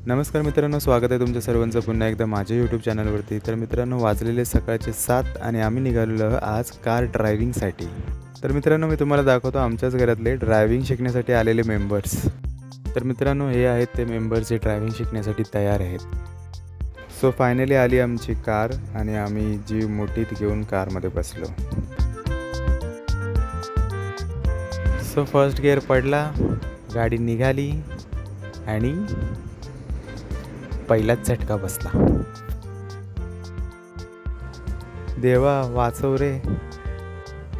नमस्कार मित्रांनो, स्वागत आहे तुमच्या सर्वांचं पुन्हा एकदा माझ्या यूट्यूब चॅनलवरती. तर मित्रांनो, वाजलेले सकाळचे 7 आणि आम्ही निघालेलो आज कार ड्रायव्हिंगसाठी. तर मित्रांनो, मी तुम्हाला दाखवतो आमच्याच घरातले ड्रायव्हिंग शिकण्यासाठी आलेले मेंबर्स. तर मित्रांनो, हे आहेत ते मेंबर्स जे ड्रायव्हिंग शिकण्यासाठी तयार आहेत. सो फायनली आली आमची कार आणि आम्ही जी मोठीत घेऊन कारमध्ये बसलो. सो फर्स्ट गिअर पडला, गाडी निघाली आणि पहिलाच झटका बसला. देवा वाचव रे.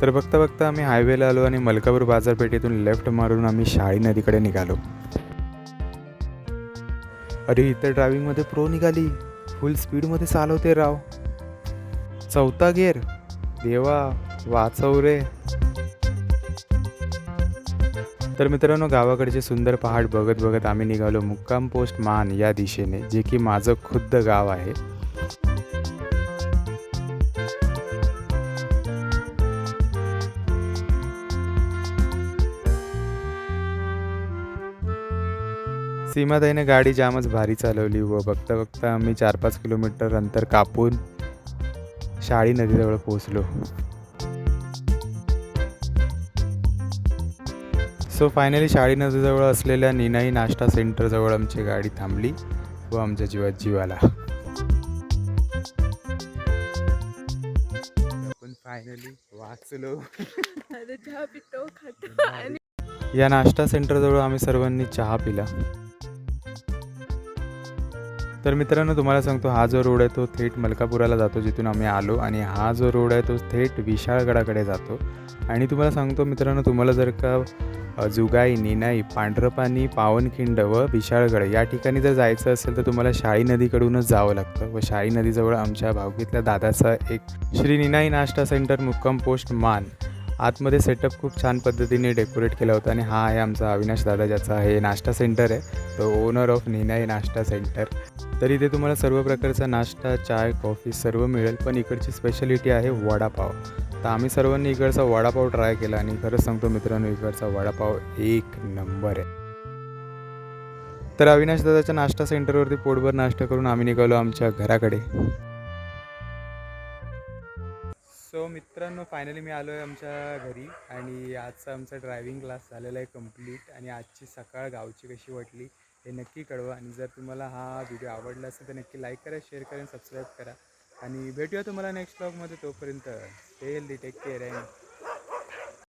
तर बघता बघता आम्ही हायवेला आलो आणि मलकापूर बाजारपेठेतून लेफ्ट मारून आम्ही शाळी नदीकडे निघालो. अरे इथं ड्रायव्हिंगमध्ये प्रो निघाली, फुल स्पीडमध्ये चालवते राव. चौथा गिअर. देवा वाचव रे. तर मित्रांनो, गावाकडचे सुंदर पहाड बघत बघत आम्ही निघालो मुक्काम पोस्ट मान या दिशेने, जे की माझं खुद्द गाव आहे. सीमाताईने गाडी जामच भारी चालवली व बघता बघता आम्ही 4-5 किलोमीटर अंतर कापून शाळी नदीजवळ पोहोचलो. सो फायनली शाळी नदीजवळ असलेल्या निनाई नाश्ता सेंटरजवळ आमची गाडी थांबली व आमच्या जीवात जीव आला. आपण फायनली वाचलो. चहा पितो खातो. या नाश्ता सेंटरजवळ आम्ही सर्वांनी चहा पिला. तर मित्रांनो, तुम्हाला सांगतो, हा जो रोड आहे तो थेट मलकापुराला जातो जिथून आम्ही आलो, आणि हा जो रोड आहे तो थेट विशाळगडाकडे जातो. आणि तुम्हाला सांगतो मित्रांनो, तुम्हाला जर का जुगाई, निनाई, पांढरपानी, पावनखिंड व विशाळगड या ठिकाणी जर जायचं असेल तर तुम्हाला शाळी नदीकडूनच जावं लागतं. व शाळी नदीजवळ आमच्या भावकीतल्या दादाचा एक श्री निनाई नाश्ता सेंटर मुक्काम पोस्ट मान, आतमध्ये सेटअप खूप छान पद्धतीने डेकोरेट केला होता. आणि हा आहे आमचा अविनाश दादा, ज्याचा हे नाश्ता सेंटर आहे, तो ओनर ऑफ निनाई नाश्ता सेंटर. तर इथे तुम्हाला सर्व प्रकारचा नाश्ता, चाय, कॉफी सर्व मिळेल. पण इकडची स्पेशालिटी आहे वडापाव. तर आम्ही सर्वांनी इकडचा वडापाव ट्राय केला आणि खरंच सांगतो मित्रांनो, इकडचा वडापाव एक नंबर आहे. तर अविनाश दादाच्या नाश्ता सेंटरवरती पोटभर नाश्ता करून आम्ही निघालो आमच्या घराकडे. सो मित्रांनो, फायनली मी आलो आहे आमच्या घरी आणि आजचा आमचा ड्रायव्हिंग क्लास झालेला आहे कंप्लीट. आणि आजची सकाळ गावची कशी वाटली हे नक्की कळवा. आणि जर तुम्हाला हा व्हिडिओ आवडला असेल तर नक्की लाईक करा, शेअर करा, सबस्क्राईब करा. आणि भेटूया तुम्हाला नेक्स्ट ब्लॉगमध्ये. तोपर्यंत stay healthy, take care and